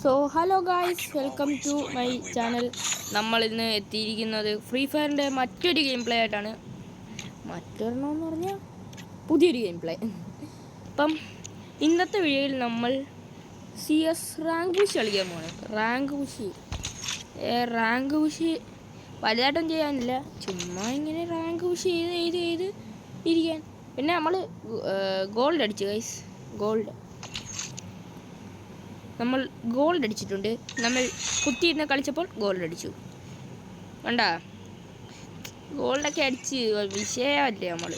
So hello guys, welcome to my channel. നമ്മൾ ഇന്ന് എത്തിയിരിക്കുന്നത് ഫ്രീ ഫയറിൻ്റെ മറ്റൊരു ഗെയിം പ്ലേ ആയിട്ടാണ്. മറ്റൊരെണ്ണമെന്ന് പറഞ്ഞാൽ പുതിയൊരു ഗെയിം പ്ലേ. അപ്പം ഇന്നത്തെ വീഡിയോയിൽ നമ്മൾ CS റാങ്ക് പുഷ് കളിക്കാൻ പോവാണ്. റാങ്ക് പുഷ് വലുതായിട്ടൊന്നും ചെയ്യാനില്ല, ചുമ്മാ ഇങ്ങനെ റാങ്ക് പുഷ് ചെയ്ത് ഇരിക്കാൻ. പിന്നെ നമ്മൾ ഗോൾഡ് അടിച്ചു ഗൈസ്. നമ്മൾ ഗോൾഡ് അടിച്ചിട്ടുണ്ട്. നമ്മൾ കുത്തിയിരുന്ന് കളിച്ചപ്പോൾ ഗോൾഡ് അടിച്ചു. വേണ്ട, ഗോൾഡൊക്കെ അടിച്ച് വിഷയമല്ലേ നമ്മൾ.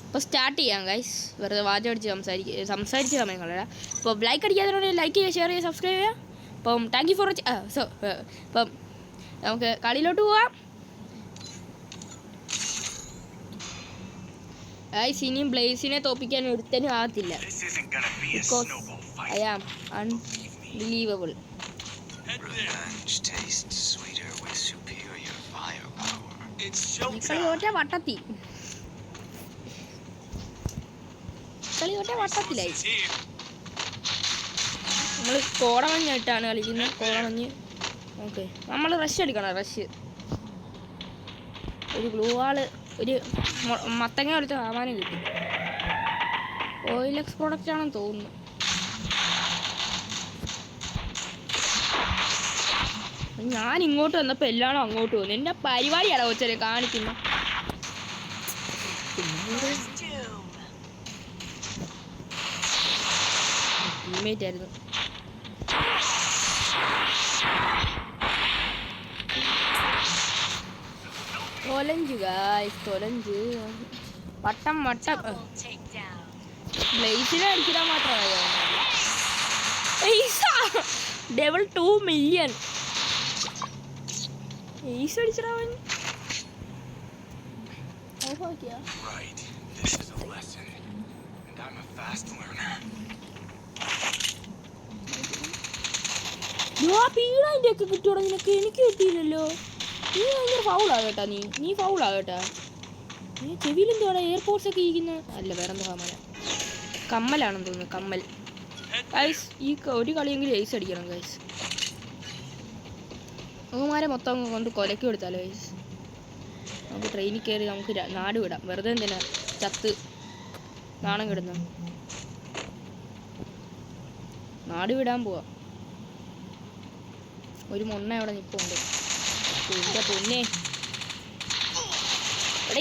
അപ്പോൾ സ്റ്റാർട്ട് ചെയ്യാം ഗൈസ്. വെറുതെ വാചം അടിച്ച് സംസാരിച്ച സമയം കളയാം. അപ്പോൾ ലൈക്ക് അടിക്കാതെ ലൈക്ക് ചെയ്യുക, ഷെയർ ചെയ്യുക, സബ്സ്ക്രൈബ് ചെയ്യുക. അപ്പം താങ്ക് യു ഫോർ അപ്പം നമുക്ക് കളിയിലോട്ട് പോവാം. ഇനിയും ബ്ലേസിനെ തോപ്പിക്കാൻ ഒരുത്തനും ആകത്തില്ല. Because I am unbelievable. കളി വട്ടത്തിലായി. നമ്മൾ കോടമഞ്ഞായിട്ടാണ് കളിക്കുന്നത്. കോടമഞ്ഞ്. ഓക്കെ, നമ്മൾ റഷ് അടിക്കണം. ഒരു ബ്ലൂ വാള്, ഒരു മത്തങ്ങ പോലത്തെ സാമാനം കിട്ടും. OLX പ്രോഡക്റ്റ് ആണെന്ന് തോന്നുന്നു. ഞാൻ ഇങ്ങോട്ട് വന്നപ്പോൾ എല്ലാണോ അങ്ങോട്ട് പോകുന്നു. എൻ്റെ പരിപാടിയാണ് കൊച്ചരെ കാണിക്കുന്നത്. ടീമേറ്റ് ആയിരുന്നു. തൊലഞ്ച് വട്ടം ബ്ലേസിനെ അടിക്കാൻ മാത്രമേ. ഡബിൾ 2 മില്യൺ ഏസ് അടിച്ചവൻ. പീഡായിൻ്റെയൊക്കെ കിട്ടിയോടാ നിനക്ക്. എനിക്ക് കിട്ടിയില്ലല്ലോ. നീ ഭയങ്കര ഫൗളാകട്ടാ. നീ ഫൗളാകട്ടാ. നീ ചെവിയിലെന്തോടാ എയർപോർട്സ് ഒക്കെ ഇരിക്കുന്നത്? അല്ല, വേറെന്തോ കമ്മലാണെന്ന് തോന്നുന്നു. കമ്മൽ. ഗൈസ്, ഈ ഒരു കളിയെങ്കിലും ഏസ് അടിക്കണം ഗൈസ്. അവന്മാരെ മൊത്തം കൊണ്ട് കൊലക്കി കൊടുത്താലോ ഗൈസ്. നമുക്ക് ട്രെയിനിൽ കയറി നമുക്ക് നാട് വിടാം. വെറുതെ എന്തിനാ ചത്ത് നാണം കിടുന്ന. നാട് വിടാൻ പോവാ. ഒരു മൊണ്ണ അവിടെ നിൽപ്പുണ്ട്. എന്റെ പൊന്നെ,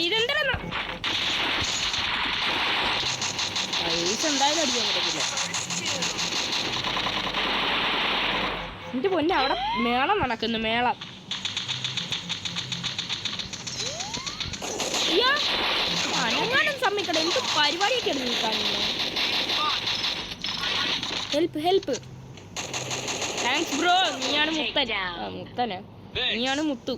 ഇതെന്താ എന്തായാലും അടിക്കാൻ പറ്റത്തില്ല. എന്റെ പൊന്നെ, അവിടെ മേളം നടക്കുന്നു. മേളം. അനങ്ങാനും സമ്മതിക്കട്ടെ. എന്ത് പരിപാടിയൊക്കെയാണ് നീ കാണുന്നത്? ഹെൽപ്പ്. Thanks bro. നീയാണ് മുത്തനെ. നീയാണ് മുത്തു.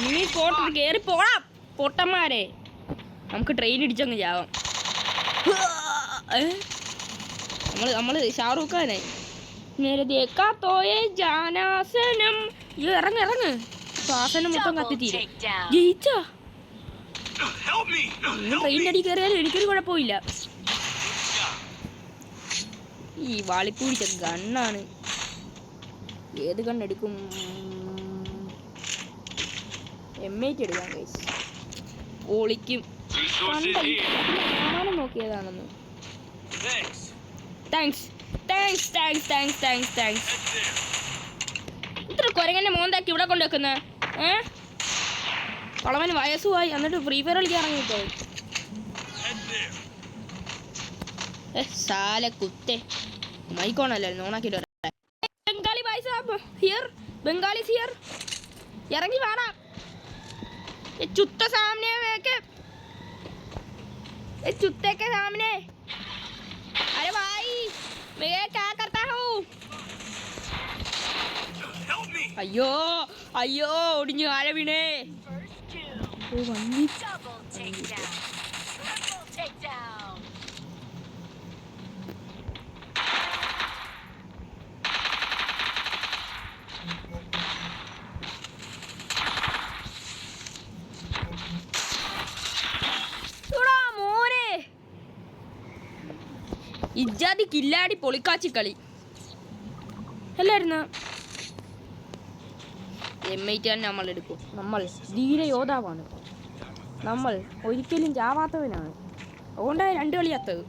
ഇനി കേറി പോടാ പൊട്ടന്മാരെ. നമുക്ക് ട്രെയിൻ ഇടിച്ചങ്ങ് ചാവാം. നമ്മള് ഷാറൂഖ് ഖാനായി. ഇറങ്ങ്. ശ്വാസനം മൊത്തം കത്തിത്തീരും. ജയിച്ചാ. ട്രെയിനിൻ്റെ അടി കയറിയാലും എനിക്കൊരു കുഴപ്പമില്ല. ഈ വാളിപ്പൂടിച്ച ഗണ്ണാണ്. ഏത് ഗണ്ണെടുക്കും? M8 എടുക്കാൻ കഴിച്ചു. ഒളിക്കും. കാണാനും നോക്കിയതാണെന്ന്. താങ്ക്സ്. ഇത്ര കുരങ്ങന്റെ മോന്താക്കി ഇവിടെ കൊണ്ട് വെക്കുന്ന കളവന് വയസ്സുമായി. എന്നിട്ട് ഫ്രീ ഫയർ കളിക്കാൻ ഇറങ്ങിട്ടോ. സാല കുത്തെ മൈക്കോണല്ലേ നോണാക്കിട്ട്. ബംഗാളി ബംഗാളീസ് ഹിയർ. ഇറങ്ങി വാടാ. चुत्ता सामने चुत्ते के सामने. अरे भाई, मैं क्या करता हूँ? അയ്യോ അയ്യോ ഒടിഞ്ഞു ആഴ വീണേ. ഇജാതി കില്ലാടി പൊളിക്കാച്ചി കളി അല്ലായിരുന്നു. M8 നമ്മൾ എടുക്കും. നമ്മൾ ധീര യോദ്ധാവാണ്. നമ്മൾ ഒരിക്കലും ചാവാത്തവനാണ്. അതുകൊണ്ടാണ് 2 കളിയാത്തത്.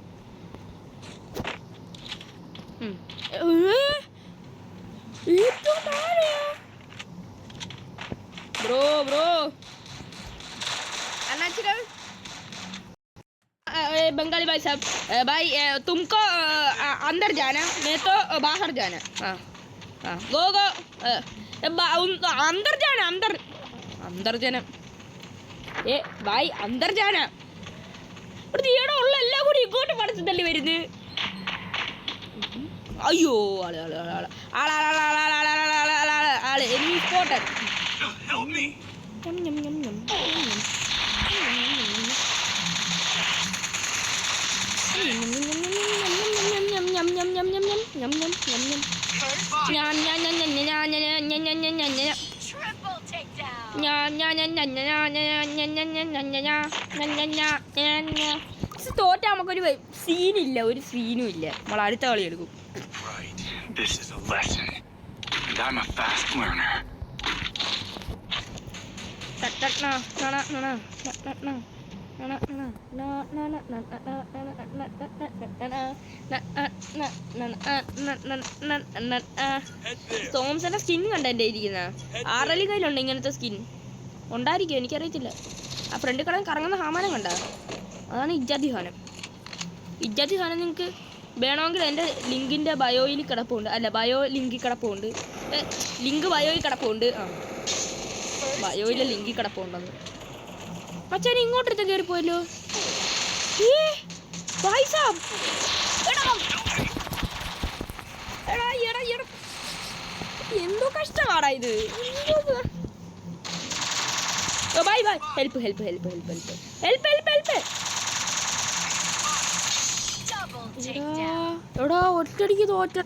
ബ്രോ ബ്രോ अननेचुरल बंगाली भाई साहब भाई तुमको अंदर जाना मैं तो बाहर जाना. हाँ हाँ गो गो अंदर जाना अंदर अंदर जाना ए भाई अंदर जाना. ഇവിടെ ഉള്ള എല്ലാം കൂടി ഇങ്ങോട്ട് പഠിച്ചതല്ലേ വരുന്നത്. അയ്യോ ആള് ആള് ആള് ആള് ആള് ആള് ആള് ആള് ആള് ആള് എനിക്ക് ഇമ്പോർട്ടൻ. തോറ്റ നമുക്കൊരു സീനില്ല, ഒരു സീനും ഇല്ല. നമ്മൾ അടുത്ത കളി എടുക്കും. തോംസന്റെ സ്കിൻ കണ്ട എൻ്റെ ഇരിക്കുന്ന ആറലി കയ്യിലുണ്ട് ഇങ്ങനത്തെ സ്കിൻ ഉണ്ടായിരിക്കും, എനിക്കറിയത്തില്ല. ആ ഫ്രണ്ട് കടന്ന് കറങ്ങുന്ന ഹാമാനം കണ്ട, അതാണ് ഇജാതി ഹാനം. ഇജാതി ഹാനം നിങ്ങൾക്ക് വേണമെങ്കിൽ എൻ്റെ ലിങ്കിൻ്റെ ബയോയിൽ കിടപ്പുണ്ട്. അല്ല ബയോ ലിങ്കിൽ കിടപ്പുണ്ട്, ലിങ്ക് ബയോയിൽ കിടപ്പുണ്ട്. ആ ബയോയിലെ ലിങ്കിൽ കിടപ്പുണ്ടെന്ന്. അച്ഛൻ ഇങ്ങോട്ടെടുത്ത് കയറിപ്പോയല്ലോ. എന്തോ കഷ്ടമാടാ ഇത്. Bye bye help help help help help help help help. എടാ ഒറ്റടിക്ക് തോറ്റ.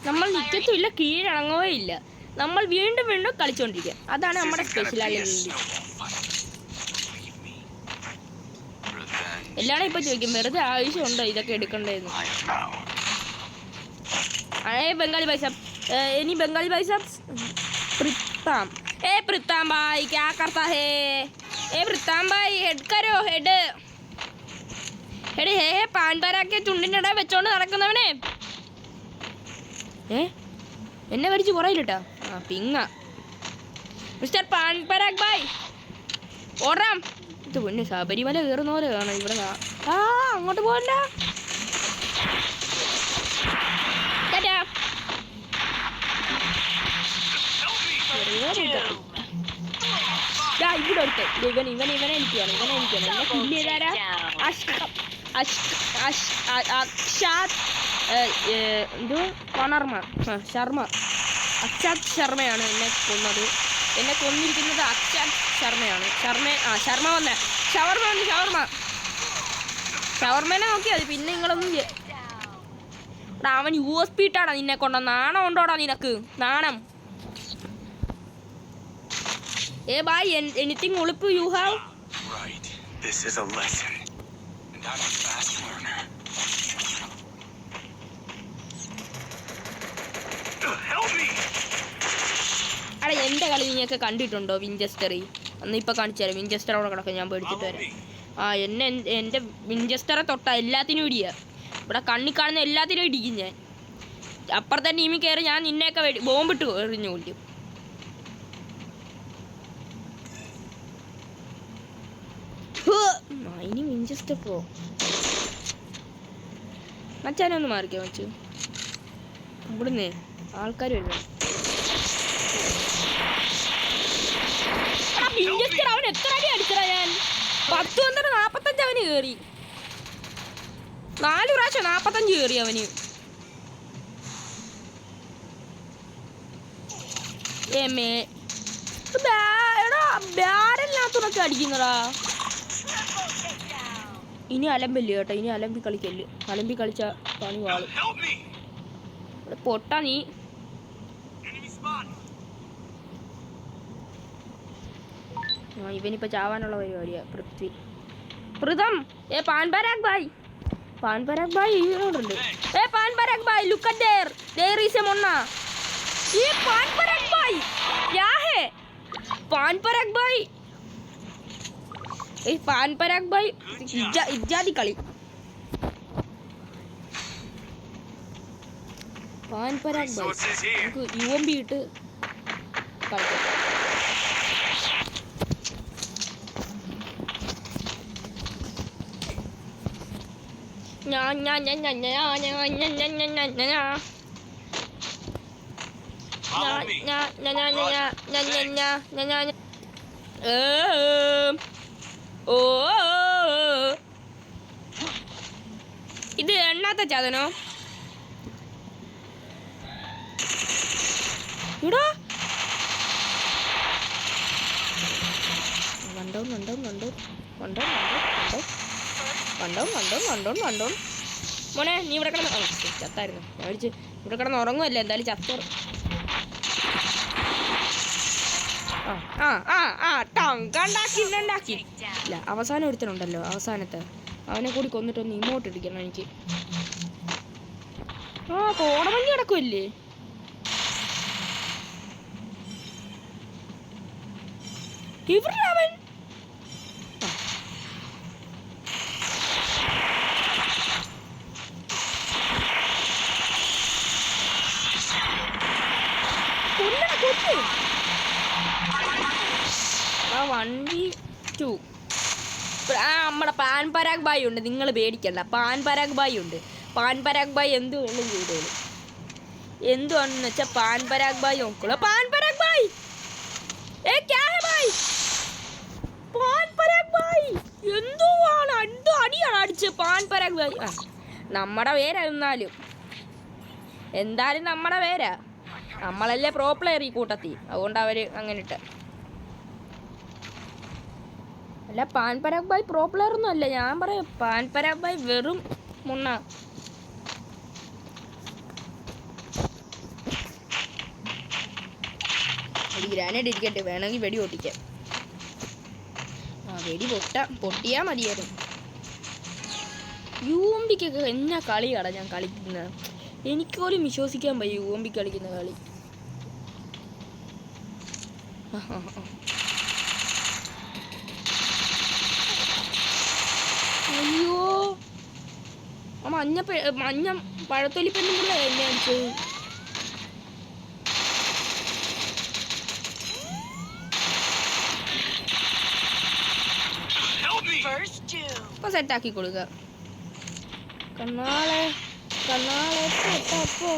നമ്മൾ നിൽക്കത്തുമില്ല, കീഴടങ്ങുകയോ ഇല്ല. നമ്മൾ വീണ്ടും വീണ്ടും കളിച്ചോണ്ടിരിക്കുക. അതാണ് നമ്മുടെ സ്പെഷ്യലാലിറ്റി. എല്ലാവരും ഇപ്പൊ ചോദിക്കും വെറുതെ ആവശ്യമുണ്ടോ ഇതൊക്കെ എടുക്കണ്ടേന്ന്. बंगाली भाई साहब एनी बंगाली भाई साहब प्रीतम ए प्रीतम भाई क्या करता है. ए प्रीतम भाई हेड करो हेड हेड हे പാൻ പരാക്കെ ചുണ്ടിൻ്റെ ഇടയിൽ വെച്ചോണ്ട് നടക്കുന്നവനെ. എന്നെ വരിച്ച് പുറയിലിട്ടാ. ആ പിങ്ങ മിസ്റ്റർ പാൻ പരാഗ് ഭായ് ഓടാം. ഇത് പൊന്നെ ശബരിമല കയറുന്ന പോലെ കാണാം ഇവിടെ. ആ അങ്ങോട്ട് പോകണ്ട. ഇവിടെ ഒരുത്തൻ ഇവനെ എനിക്കാണ് എന്നെ കില്ല് ചെയ്താരാ. എന്തോ ശർമ്മ അക്ഷാത് ശർമ്മയാണ് എന്നെ കൊന്നത്. എന്നെ കൊന്നിരിക്കുന്നത് അക്ഷാത് ശർമ്മയാണ്. ശർമ്മ വന്ന ഷവർമ്മേനെ നോക്കിയാൽ മതി. പിന്നെ നിങ്ങളൊന്നും അവൻ USB ഇട്ടാടാ നിന്നെ കൊണ്ട. നാണം ഉണ്ടോടാ നിനക്ക്? നാണം. Hey bhai, anything ulip you have? Right. This is a lesson. And I'm a fast learner. Help me. അട എൻ്റെ കളി നീയൊക്കെ കണ്ടിട്ടുണ്ടോ വിഞ്ചസ്റ്ററി? അന്ന് ഇപ്പം കാണിച്ചു തരാം. വിഞ്ചസ്റ്റർ അവിടെ കിടക്കാം, ഞാൻ പേടിച്ചിട്ട് വരാം. ആ എൻ്റെ വിഞ്ചസ്റ്ററെ തൊട്ടാ എല്ലാത്തിനും ഇടിയാ. ഇവിടെ കണ്ണി കാണുന്ന എല്ലാത്തിനും ഇടിക്കും ഞാൻ. അപ്പുറത്തെ ടീമിൽ കയറി ഞാൻ നിന്നെയൊക്കെ ബോംബിട്ട് എറിഞ്ഞു കൊല്ലും. ഇനി വിഞ്ചസ്റ്റർ പോ. മച്ചാനെ ഒന്ന് മാറിക്കാൻ വെച്ചു. ഇവിടുന്ന് ആൾക്കാർ വരുന്നു. വിഞ്ചസ്റ്റർ അവൻ എത്ര അടി അടിച്ചടാ ഞാൻ. 10-45 അവന് കയറി. 4 പ്രാവശ്യം 45 കയറി അവന്. ബാരലിനകത്തുനിന്നൊക്കെ അടിക്കുന്നടാ. ഇനി അലമ്പില്ല കേട്ടോ, ഇനി അലമ്പി കളിക്കല്ല്. അലമ്പി കളിച്ച പണി വാളും. ഇവിടെ പൊട്ട നീ. ഇവനിപ്പോ ചാവാനുള്ള പരിപാടിയാ. പൃഥം പാൻ പരാഗ് ഭായ്, പാൻ പരാഗ് ഭായ് ഉണ്ട്. പാൻ പരാഗ് ഭായ്, look at there, there is a Munna. ये पान पराग भाई क्या है? पान पराग भाई, ये पान पराग भाई इज्जादी കളി. പാൻ പരാഗ് ഭായ് നമുക്ക് UMP ഇട്ട് കളിക്കാം. ഇത് എണ്ണാത്ത ചാതനോ ഇടാ. കണ്ടോ മോനെ, നീ ഇവിടെ കിടന്ന് ചത്തായിരുന്നു. ഞാൻ വിളിച്ച് ഇവിടെ കിടന്ന് ഉറങ്ങുമല്ലേ, എന്തായാലും ചത്തോറ്. ഉണ്ടാക്കി ഇല്ല. അവസാനം ഒരുത്തനുണ്ടല്ലോ, അവസാനത്തെ അവനെ കൂടി കൊന്നിട്ടൊന്ന് ഇമോട്ട് ഇടിക്കണം എനിക്ക്. കോടമഞ്ഞ് കിടക്കുമല്ലേ. ഇവിടെ അവൻ നമ്മുടെ പാൻ പരാഗ് ഭായ് ഉണ്ട്, നിങ്ങൾ പേടിക്കണ്ട. പാൻ പരാഗ് ഭായ് ഉണ്ട്. പാൻ പരാഗ് ഭായ് എന്ത് വേണം ചെയ്തോളൂ. എന്തുവാണെന്ന് വെച്ചാൽ പാൻ പരാഗ് ഭായ് നോക്കുള്ളൂ. പാൻ പരാഗ് ഭായ് പാൻ പരാഗ് ഭായ് എന്തുവാണ് അടിയാണ് അടിച്ച് പാൻ പരാഗ് ഭായ്. നമ്മുടെ പേരാ, എന്തായാലും നമ്മുടെ പേരാ. നമ്മളല്ലേ പ്രോ പ്ലെയർ ഈ കൂട്ടത്തിൽ, അതുകൊണ്ട് അവർ അങ്ങനെ ഇട്ട്. അല്ല, pan Parag bhai pro player ഒന്നും അല്ല. ഞാൻ പറയാം, പാൻ പരാഗ് ഭായ് വെറും മുണ്ണ. ഗ്രാനേഡ് ഇരിക്കട്ടെ, വേണമെങ്കിൽ വെടി പൊട്ടിക്കാം. വെടി പൊട്ടിയാൽ മതിയായിരുന്നു. UMPക്കൊക്കെ എന്നാ കളിയാണ് ഞാൻ കളിക്കുന്നത്. എനിക്ക് പോലും വിശ്വസിക്കാൻ വയ്യ UMP കളിക്കുന്ന കളി. അയ്യോ, മഞ്ഞ പഴത്തൊലി പെണ്ണും കൂടെ എന്നെ അടിച്ചത്. ഇപ്പൊ സെറ്റാക്കി കൊടുക്കുക. കണ്ണാളെ സെറ്റപ്പോ.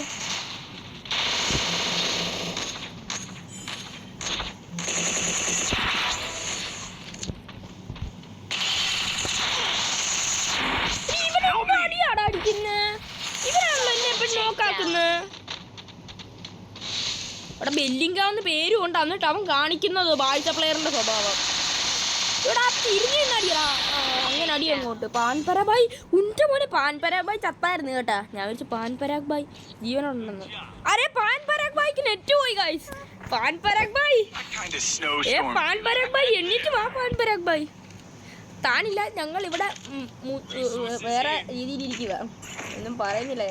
ഇവനാണോ എന്നെ എപ്പോഴും നോക്കാക്കുന്നത്? ഇവിടെ ബെല്ലിംഗാന്ന് പേരും ഉണ്ട്, എന്നിട്ട് അവൻ കാണിക്കുന്നത് ബാഴ്ച പ്ലെയറിന്റെ സ്വഭാവം. ഇവിടെ തിരിഞ്ഞടിയാ, അങ്ങനെ അടി അങ്ങോട്ട്. പാൻ പരാഗ് ഭായ് ഉന്റെ മോനെ, പാൻ പരാഗ് ഭായ് ചത്തായിരുന്നു കേട്ടാ. ഞാൻ വിളിച്ചു പാൻ പരാഗ് ഭായ് ജീവനുണ്ടെന്ന്. അരെ പാൻ പരാഗ് ഭായ്ക്ക് നെറ്റ് പോയി ഗൈസ്. പാൻ പരാഗ് ഭായ് പാൻ പരാഗ് ഭായ് എണ്ണീറ്റ് വാ. പാൻ പരാഗ് ഭായ് താനില്ല, ഞങ്ങൾ ഇവിടെ വേറെ രീതിയിലിരിക്കുക, ഒന്നും പറയുന്നില്ല.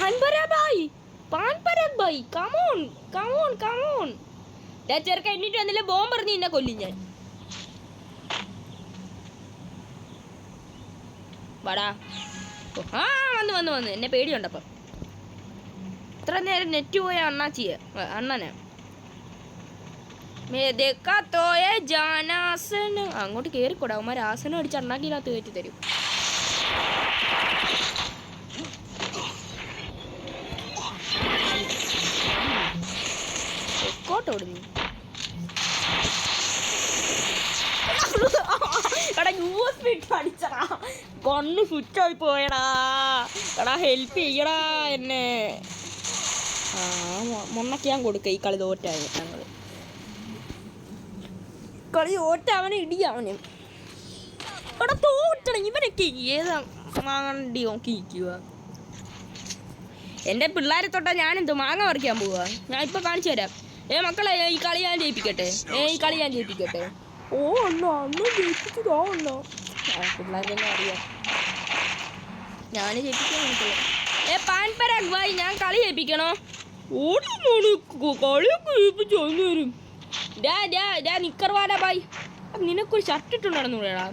പാൻ പരാഗ് ഭായ് കമോൺ. ചെറുക്ക എണ്ണീറ്റ് വന്നില്ല, ബോംബ് എറിഞ്ഞ് നിന്നെ കൊല്ലും ഞാൻ. വാടാ. വന്ന് എന്നെ പേടിയുണ്ടപ്പം. ഇത്ര നേരം നെറ്റ് പോയ അണ്ണനെ അങ്ങോട്ട് കേറിക്കൂടാ. അവന്മാർ ആസനം അടിച്ച് അണ്ണാക്കിനകത്ത് കയറ്റി തരും. കോട്ടോടുന്നു. എടാ USB ഇട്ട് അടിച്ചടാ, കണ്ണ് സ്വിച്ച് ആയി പോയടാ. എടാ ഹെൽപ്പ് ചെയ്യടാ എന്നെ. മൊണ്ണയ്ക്ക് ഞാൻ കൊടുക്കുക ഈ കളി തോറ്റായി ഞങ്ങൾ കളി തോറ്റ അവനെ ഇടിയവന് ഇവിടെ തോറ്റണം ഇവനൊക്കെ ഏതാ മാങ്ങണ്ടി നോക്കി നിൽക്കുക എൻ്റെ പിള്ളേരെ തൊട്ടാൽ ഞാനെന്തോ മാങ്ങ പറിക്കാൻ പോവുക ഞാൻ ഇപ്പം കാണിച്ചു തരാം മക്കളെ ഈ കളി ഞാൻ ജയിപ്പിക്കട്ടെ ഈ കളി ഞാൻ ജയിപ്പിക്കട്ടെ ഓ അണ്ണോ അന്ന് ജയിപ്പിച്ചതോ അണ്ണോ പിള്ളേരെല്ലാം അറിയാം ഞാൻ ജയിപ്പിക്കാൻ നോക്കില്ല പാൻപരാഗ് ഭായി ഞാൻ കളി ജയിപ്പിക്കണോ ഓടുന്നോട് കളിയൊക്കെ ജയിപ്പിച്ചു ഒന്ന് വരും നിക്കർവാടാ ഭായി നിനക്കൊരു ഷർട്ട് ഇട്ട് നടന്നൂടാ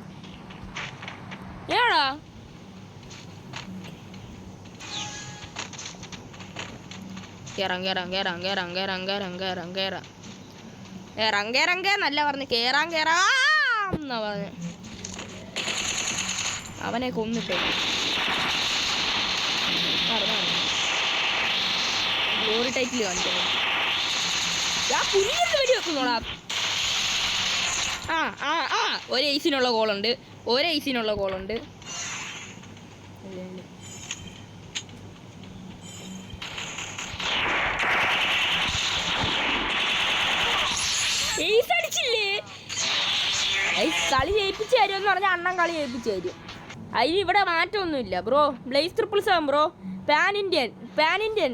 ഏടാ നല്ല പറഞ്ഞു കേറാം പറഞ്ഞു അവനെ കൊന്നിട്ട് ഗ്ലോറി ടൈറ്റിൽ കാണിക്കുന്നു ഞാൻ പുലിയെന്ന് വെടി വെക്കുന്നോളാ ഒരു ഐസിനുള്ള കോളുണ്ട് ഏയ്സ് അടിച്ചില്ലേ കളി ജയിപ്പിച്ചു തരുമെന്ന് പറഞ്ഞാൽ അണ്ണൻ കളി ജയിപ്പിച്ചു തരും അതിന് ഇവിടെ മാറ്റമൊന്നുമില്ല bro Blaze 777 bro pan Indian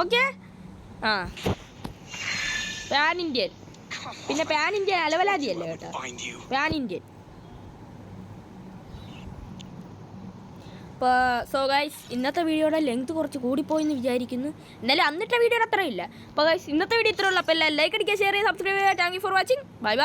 okay pan Indian പിന്നെ പാൻ ഇന്ത്യൻ അലവലാതിയല്ലേ കേട്ടോ പാൻ ഇന്ത്യൻ അപ്പോൾ സോ ഗൈസ് ഇന്നത്തെ വീഡിയോയുടെ ലെങ്ത് കുറച്ച് കൂടിപ്പോയെന്ന് വിചാരിക്കുന്നു എന്നാലും അന്നിട്ട വീഡിയോയുടെ അത്രയില്ല അപ്പോൾ ഗൈസ് ഇന്നത്തെ വീഡിയോ ഇത്രയുള്ളൂ അപ്പോൾ എല്ലാം ലൈക്ക് അടിക്കുക ഷെയർ ചെയ്യുക സബ്സ്ക്രൈബ് ചെയ്യുക thank you for watching bye